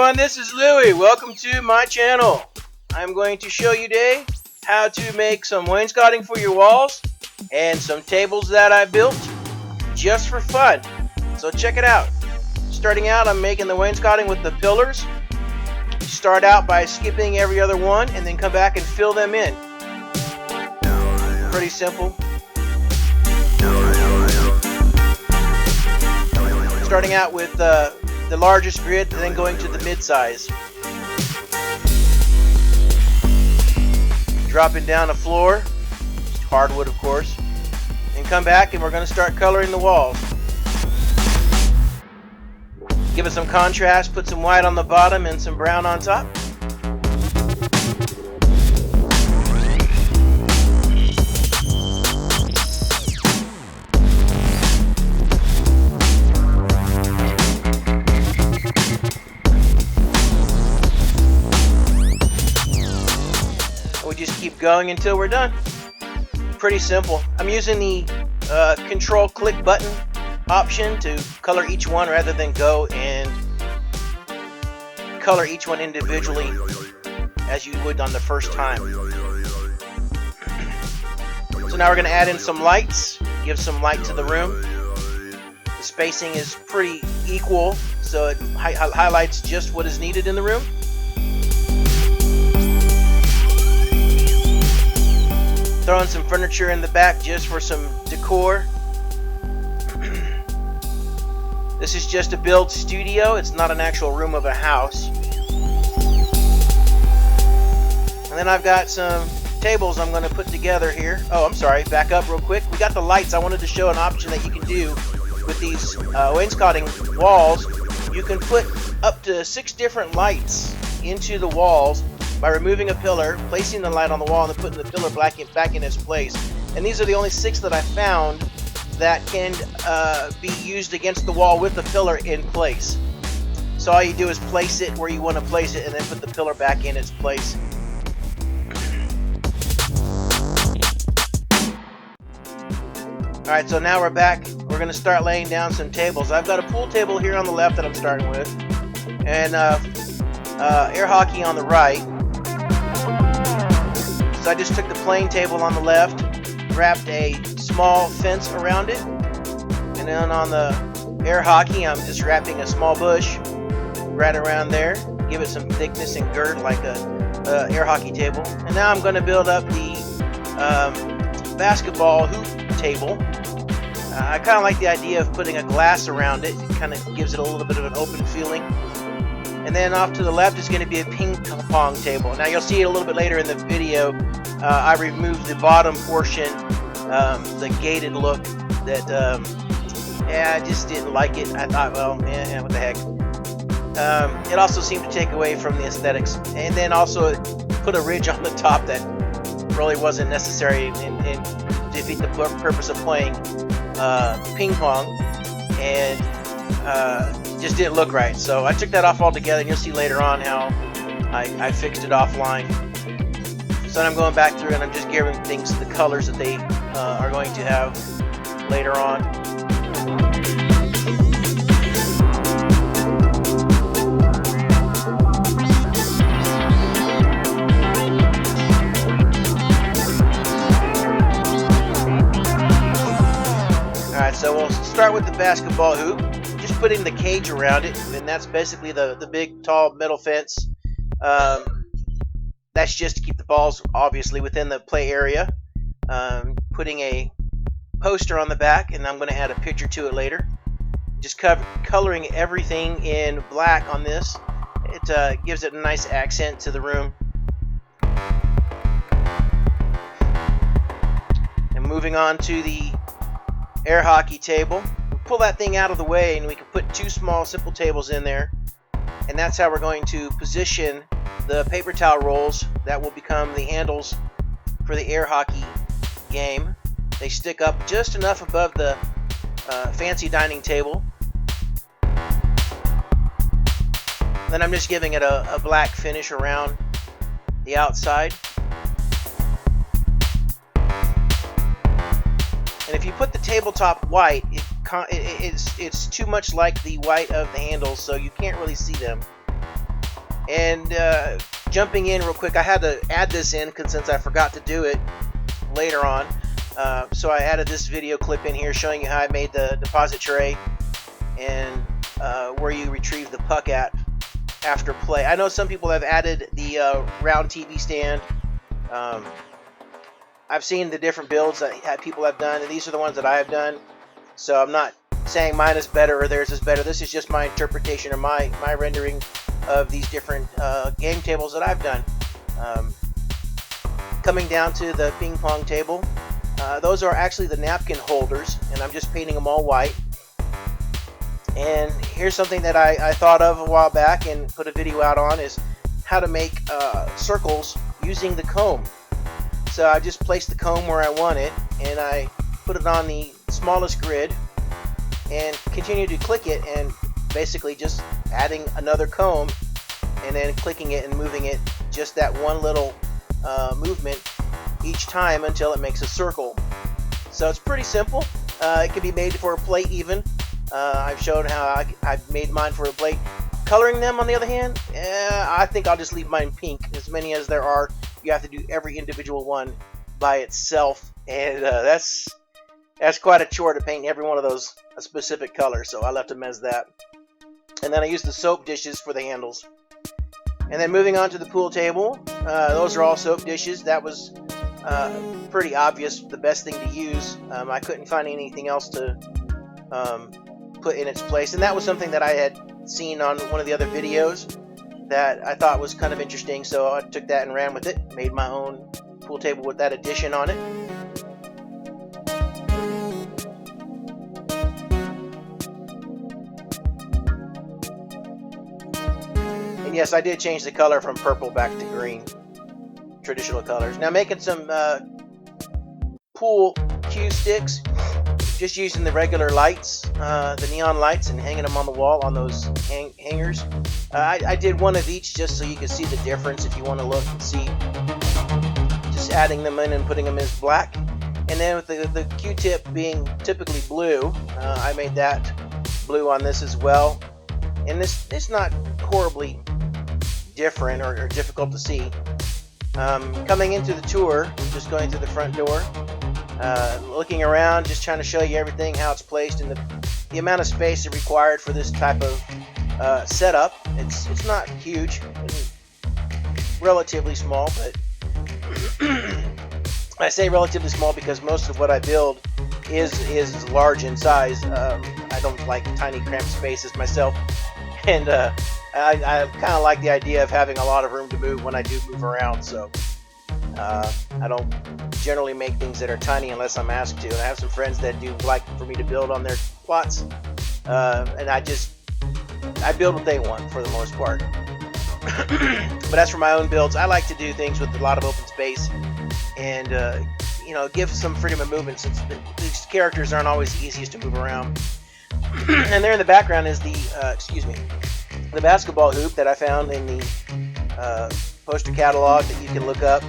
everyone, this is Lewy. Welcome to my channel. I'm going to show you today how to make some wainscoting for your walls and some tables that I built just for fun. So check it out. Starting out, I'm making the wainscoting with the pillars. You start out by skipping every other one and then come back and fill them in. Pretty simple. Starting out with the largest grid, and then going to the mid-size. Dropping down the floor, hardwood of course, and come back and we're going to start coloring the walls. Give it some contrast, put some white on the bottom and some brown on top. We just keep going until we're done. Pretty simple. I'm using the control click button option to color each one rather than go and color each one individually as you would on the first time. So now we're going to add in some lights, give some light to the room. The spacing is pretty equal, so it highlights just what is needed in the room. Throwing some furniture in the back just for some decor. This is just a build studio. It's not an actual room of a house. And then I've got some tables I'm going to put together here. Oh, I'm sorry. Back up real quick. We got the lights. I wanted to show an option that you can do with these wainscoting walls. You can put up to 6 different lights into the walls by removing a pillar, placing the light on the wall, and then putting the pillar back in its place. And these are the only 6 that I found that can be used against the wall with the pillar in place. So all you do is place it where you want to place it and then put the pillar back in its place. Alright, so now we're back. We're going to start laying down some tables. I've got a pool table here on the left that I'm starting with, and air hockey on the right. So I just took the plain table on the left, wrapped a small fence around it, and then on the air hockey I'm just wrapping a small bush right around there, give it some thickness and girth like a air hockey table. And now I'm going to build up the basketball hoop table. I kind of like the idea of putting a glass around it. It kind of gives it a little bit of an open feeling. And then off to the left is going to be a ping pong table. Now you'll see it a little bit later in the video. I removed the bottom portion, the gated look that, I just didn't like it. I thought, well, man, what the heck. It also seemed to take away from the aesthetics. And then also put a ridge on the top that really wasn't necessary and defeat the purpose of playing ping pong. And just didn't look right. So I took that off altogether, and you'll see later on how I fixed it offline. So then I'm going back through and I'm just giving things the colors that they are going to have later on. Alright, so we'll start with the basketball hoop. Just putting the cage around it, and that's basically the big tall metal fence. That's just to keep the balls obviously within the play area. Putting a poster on the back, and I'm going to add a picture to it later. Just coloring everything in black on this. It gives it a nice accent to the room. And moving on to the air hockey table. Pull that thing out of the way and we can put 2 small simple tables in there, and that's how we're going to position the paper towel rolls that will become the handles for the air hockey game. They stick up just enough above the fancy dining table. Then I'm just giving it a black finish around the outside. And if you put the tabletop white, it's too much like the white of the handles, so you can't really see them. And jumping in real quick, I had to add this in since I forgot to do it later on. So I added this video clip in here showing you how I made the deposit tray and where you retrieve the puck at after play. I know some people have added the round TV stand. I've seen the different builds that people have done, and these are the ones that I have done. So I'm not saying mine is better or theirs is better. This is just my interpretation or my rendering of these different game tables that I've done. Coming down to the ping pong table, those are actually the napkin holders, and I'm just painting them all white. And here's something that I thought of a while back and put a video out on, is how to make circles using the comb. So I just placed the comb where I want it, and I put it on the smallest grid and continue to click it, and basically just adding another comb and then clicking it and moving it just that one little movement each time until it makes a circle. So it's pretty simple. It can be made for a plate even. I've shown how I've made mine for a plate. Coloring them, on the other hand, I think I'll just leave mine pink. As many as there are, you have to do every individual one by itself, and that's quite a chore to paint every one of those a specific color, so I left them as that. And then I used the soap dishes for the handles. And then moving on to the pool table, those are all soap dishes. That was pretty obvious, the best thing to use. I couldn't find anything else to put in its place, and that was something that I had seen on one of the other videos that I thought was kind of interesting, so I took that and ran with it, made my own pool table with that addition on it. And yes, I did change the color from purple back to green, traditional colors. Now making some pool cue sticks, just using the regular lights, the neon lights, and hanging them on the wall on those hangers. I did one of each just so you can see the difference if you want to look and see. Just adding them in and putting them as black. And then with the Q-tip being typically blue, I made that blue on this as well. And it's not horribly different or difficult to see. Coming into the tour, just going through the front door, looking around, just trying to show you everything, how it's placed, and the amount of space required for this type of setup. It's not huge, relatively small, but I say relatively small because most of what I build is large in size. I don't like tiny cramped spaces myself, and I kind of like the idea of having a lot of room to move when I do move around, so I don't generally make things that are tiny unless I'm asked to. And I have some friends that do like for me to build on their plots, and I build what they want for the most part. But as for my own builds, I like to do things with a lot of open space and give some freedom of movement, since these characters aren't always the easiest to move around. And there in the background is the basketball hoop that I found in the poster catalog that you can look up.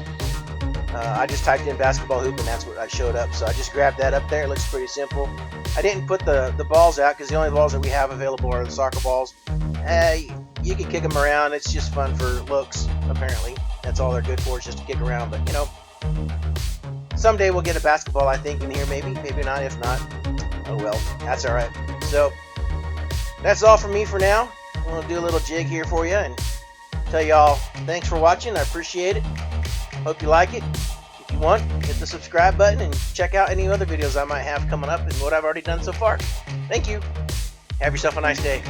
I just typed in basketball hoop and that's what I showed up, so I just grabbed that up there. It looks pretty simple. I didn't put the balls out because the only balls that we have available are the soccer balls. You can kick them around. It's just fun for looks, apparently. That's all they're good for, is just to kick around. But someday we'll get a basketball, I think, in here. Maybe not. If not, oh well, that's all right. So that's all from me for now. I'm gonna do a little jig here for you and tell y'all thanks for watching. I appreciate it. Hope you like it. If you want, hit the subscribe button and check out any other videos I might have coming up and what I've already done so far. Thank you. Have yourself a nice day.